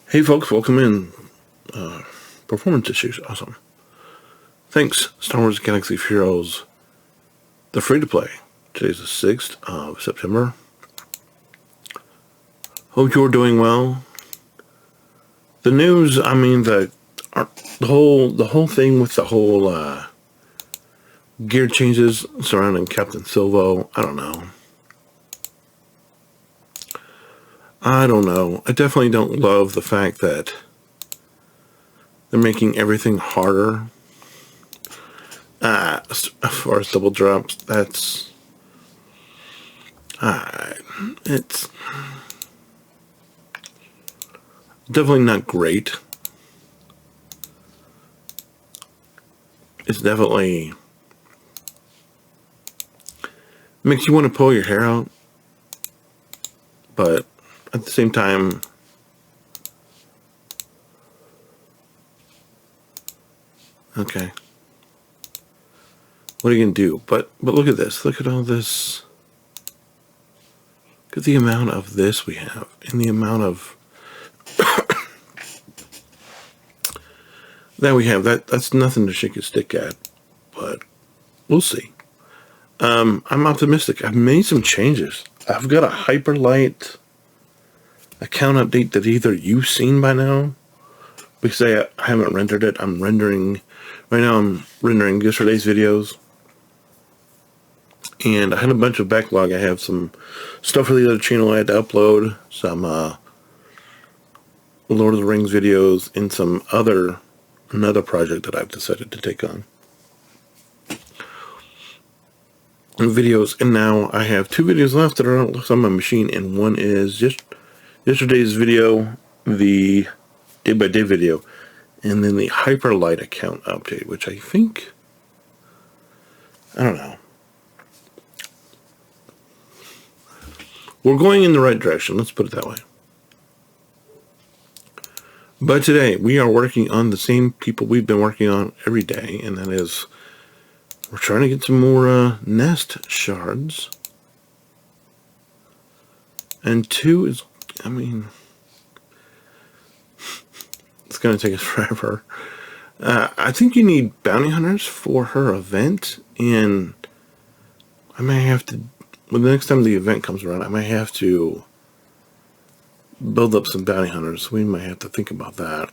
Hey folks, welcome in. Performance issues, awesome. Thanks, Star Wars Galaxy of Heroes, the free-to-play. Today's the 6th of September. Hope you're doing well. The news, I mean, the whole thing with the whole gear changes surrounding Captain Swgoh, I don't know. I definitely don't love the fact that they're making everything harder. As far as double drops, that's it's definitely not great. It's definitely makes you want to pull your hair out, but at the same time, okay, what are you gonna do? But look at this. Look at all this. Look at the amount of this we have, and the amount of that we have. That's nothing to shake a stick at, but we'll see. I'm optimistic. I've made some changes. I've got a Hyperlight account update that either you've seen by now, because I haven't rendered it. I'm rendering right now. I'm rendering yesterday's videos, and I had a bunch of backlog. I have some stuff for the other channel I had to upload, some Lord of the Rings videos, and some another project that I've decided to take on. Videos, and now I have 2 videos left that are on my machine, and one is just yesterday's video, the day-by-day video, and then the Hyperlight account update, which I think, I don't know. We're going in the right direction, let's put it that way. But today, we are working on the same people we've been working on every day, and that is, we're trying to get some more nest shards. And 2 is, I mean, it's going to take us forever. I think you need bounty hunters for her event, and I may have to, well, the next time the event comes around, I may have to build up some bounty hunters. We might have to think about that.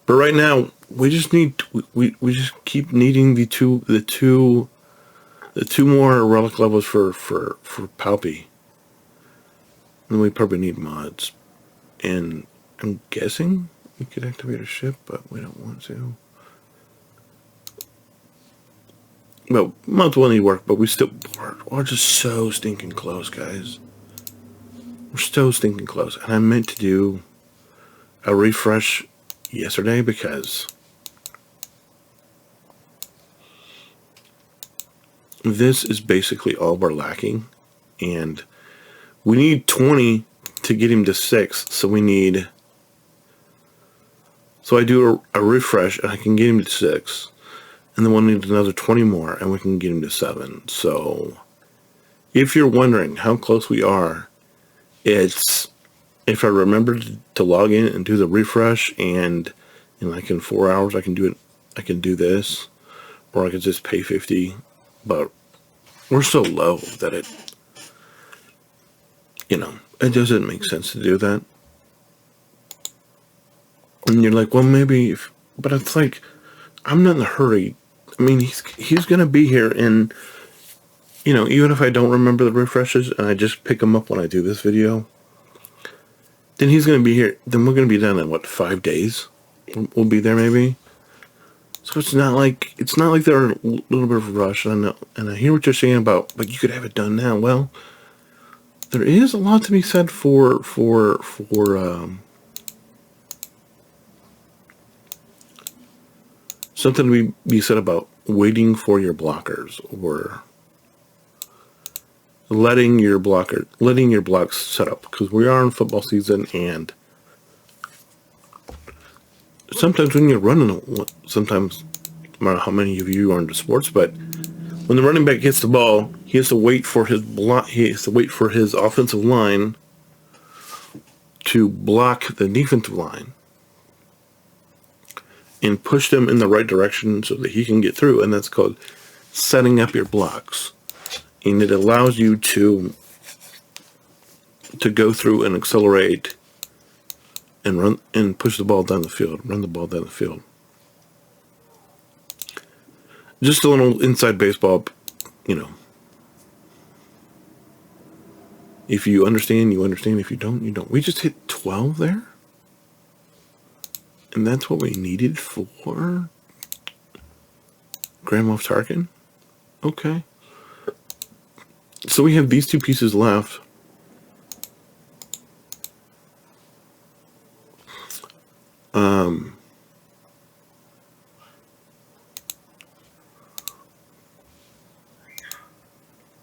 But right now, we just need, we just keep needing the two more relic levels for Palpy. And we probably need mods. And I'm guessing we could activate a ship, but we don't want to. Well, mods will need work, but we're just so stinking close, guys. We're so stinking close. And I meant to do a refresh yesterday because this is basically all we're lacking, and we need 20 to get him to 6, so I do a refresh and I can get him to 6, and then we'll need another 20 more and we can get him to 7. So if you're wondering how close we are, it's, if I remember to log in and do the refresh, and like in 4 hours I can do it, I can do this, or I could just pay 50, but we're so low that it doesn't make sense to do that. And you're like, well, maybe but it's like, I'm not in a hurry. I mean, he's gonna be here, and even if I don't remember the refreshes and I just pick him up when I do this video, then he's gonna be here. Then we're gonna be done in what, 5 days? We'll be there maybe. So it's not like they're a little bit of a rush. And I hear what you're saying about, but you could have it done now. Well, there is a lot to be said for something to be said about waiting for your blockers, or letting your blocks set up, because we are in football season, and sometimes when you're running, sometimes, I don't know how many of you are into sports, but when the running back gets the ball, he has to wait for his offensive line to block the defensive line and push them in the right direction so that he can get through. And that's called setting up your blocks. And it allows you to go through and accelerate and run and push the ball down the field, run the ball down the field. Just a little inside baseball, you know. If you understand, you understand. If you don't, you don't. We just hit 12 there. And that's what we needed for Grand Moff Tarkin. Okay. So we have these two pieces left.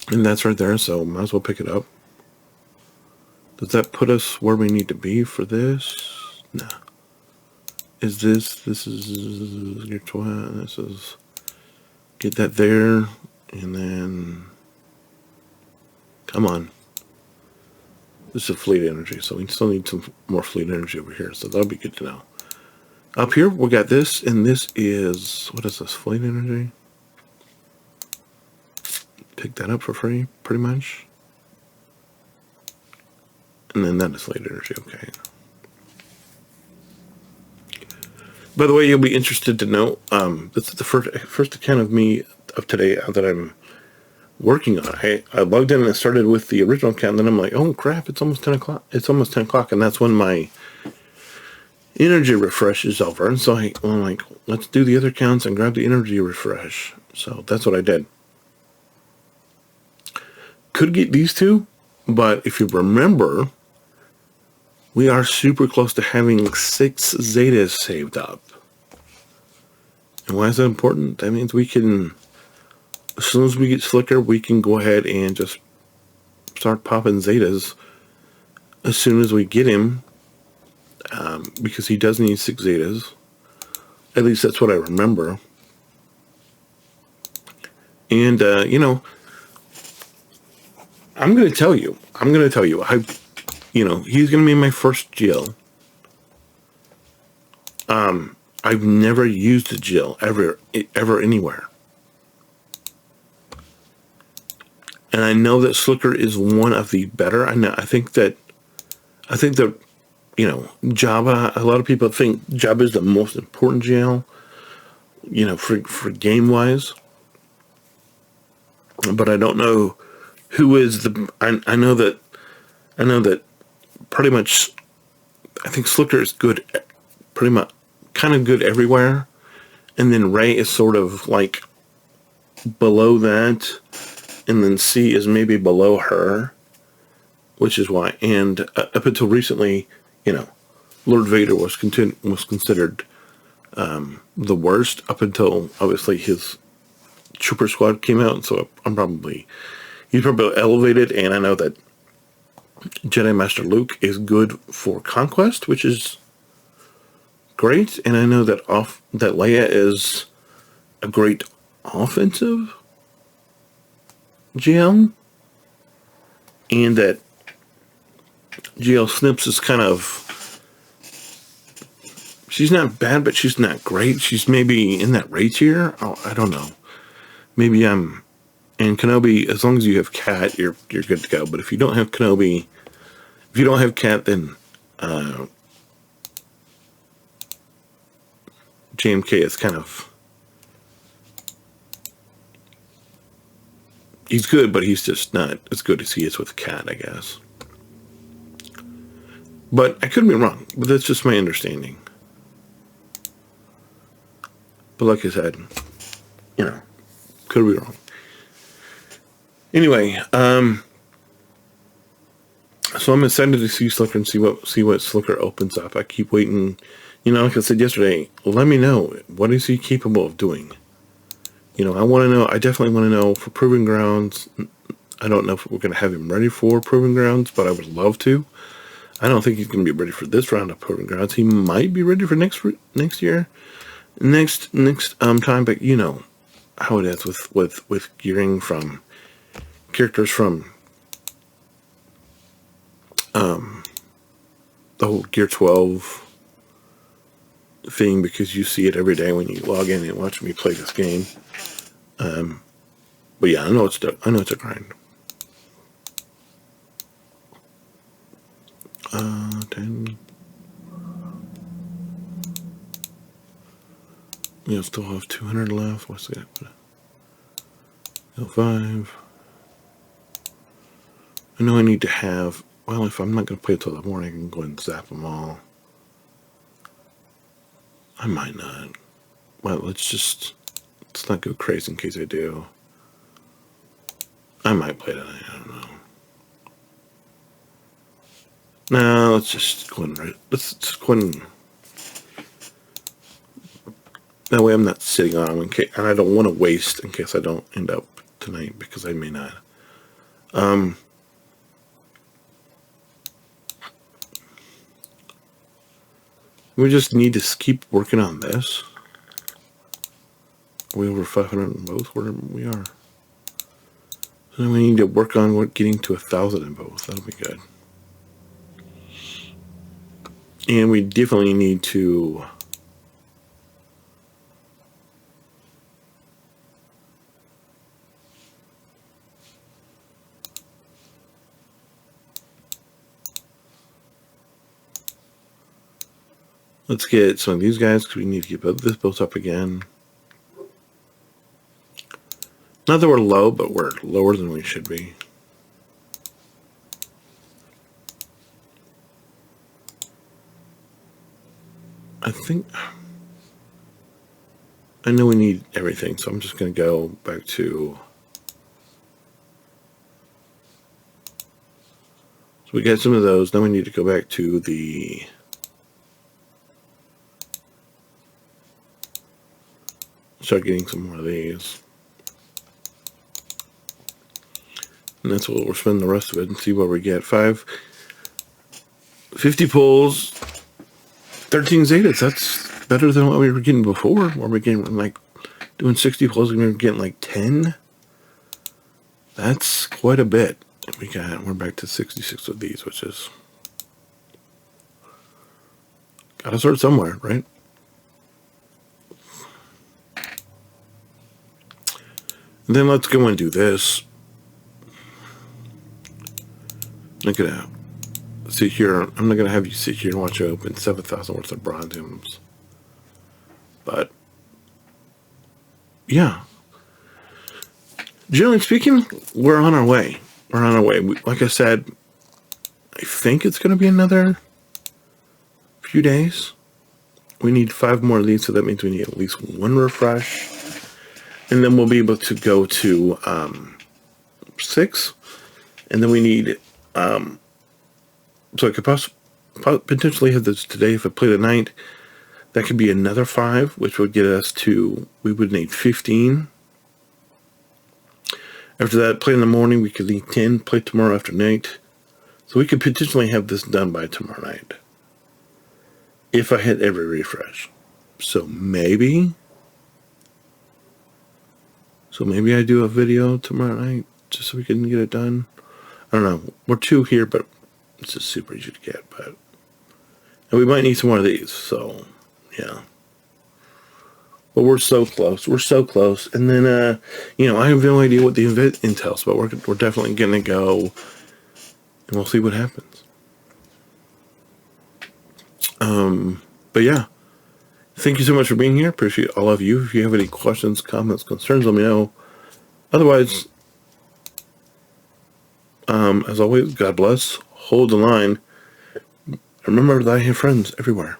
And that's right there, so might as well pick it up. Does that put us where we need to be for this? No. Is this is your 12, this is, get that there, and then, come on. This is fleet energy, so we still need some more fleet energy over here, so that'll be good to know. Up here, we got this, and this is, what is this, fleet energy? Pick that up for free, pretty much. And then that is fleet energy, okay. By the way, you'll be interested to know, this is the first account of today that I'm working on. I logged in and I started with the original account, and then I'm like, oh crap, it's almost 10 o'clock. It's almost 10 o'clock, and that's when my energy refresh is over. And so I'm like, let's do the other accounts and grab the energy refresh. So that's what I did. Could get these two, but if you remember, we are super close to having 6 Zetas saved up. And why is that important? That means we can, as soon as we get Slicker, we can go ahead and just start popping Zetas as soon as we get him, because he does need 6 Zetas. At least that's what I remember. And, you know, I'm going to tell you, he's going to be my first Jill. I've never used a Jill ever anywhere. And I know that Slicker is one of the better. I think that, you know, Jabba, a lot of people think Jabba is the most important Jill, you know, for game-wise. But I don't know who is the, I know that pretty much, I think Slicker is good, pretty much, kind of good everywhere. And then Rey is sort of like below that. And then C is maybe below her, which is why. And up until recently, you know, Lord Vader was considered the worst up until obviously his Trooper Squad came out. So he's probably elevated. And I know that Jedi Master Luke is good for conquest, which is great. And I know that Leia is a great offensive GL, and that GL Snips is kind of, she's not bad, but she's not great. She's maybe in that Rey tier. Oh, I don't know. Maybe and Kenobi, as long as you have Cat, you're good to go. But if you don't have Kenobi, if you don't have Cat, then JMK is kind of, he's good, but he's just not as good as he is with Cat, I guess. But I could be wrong, but that's just my understanding. But like I said, you know, could be wrong. Anyway, so I'm excited to see Slicker and see what Slicker opens up. I keep waiting. You know, like I said yesterday, let me know, what is he capable of doing? You know, I want to know. I definitely want to know for Proving Grounds. I don't know if we're going to have him ready for Proving Grounds, but I would love to. I don't think he's going to be ready for this round of Proving Grounds. He might be ready for next year, next time. But you know how it is with gearing from characters from the the whole Gear 12 thing because you see it every day when you log in and watch me play this game. But yeah, I know it's a grind. 10. We still have 200 left. What's that? 5. I know I need to have. Well, if I'm not going to play until the morning, I can go ahead and zap them all. I might not. Well, let's not go crazy in case I do. I might play tonight. I don't know. No, let's just go and let's just go and. That way I'm not sitting on them in case, and I don't want to waste in case I don't end up tonight because I may not. We just need to keep working on this. We over 500 in both. Where we are. So then we need to work on getting to 1,000 in both. That'll be good. And we definitely need to. Let's get some of these guys because we need to get this built up again. Not that we're low, but we're lower than we should be. I know we need everything, so I'm just going to go back to. So we got some of those. Then we need to go back to the. Start getting some more of these. And that's what we'll spend the rest of it and see what we get. 50 pulls, 13 Zetas. That's better than what we were getting before. Where we're getting like doing 60 pulls, we were getting like 10. That's quite a bit. We're back to 66 of these, which is gotta start somewhere, right? And then let's go and do this. Look at that. Sit here. I'm not going to have you sit here and watch you open 7,000 worth of bronze emblems. But, yeah. Generally speaking, we're on our way. Like I said, I think it's going to be another few days. We need 5 more of these, so that means we need at least 1 refresh. And then we'll be able to go to 6. And then we need, so I could potentially have this today. If I play tonight, that could be another 5, which would get us to, we would need 15. After that, play in the morning, we could need 10, play tomorrow after night. So we could potentially have this done by tomorrow night. If I hit every refresh. So maybe I do a video tomorrow night just so we can get it done. I don't know. We're 2 here, but it's just super easy to get. And we might need some more of these. So, yeah. But we're so close. And then, I have no idea what the event entails, but we're definitely going to go, and we'll see what happens. But yeah. Thank you so much for being here. Appreciate all of you. If you have any questions, comments, concerns, let me know. Otherwise, as always, God bless. Hold the line. Remember that I have friends everywhere.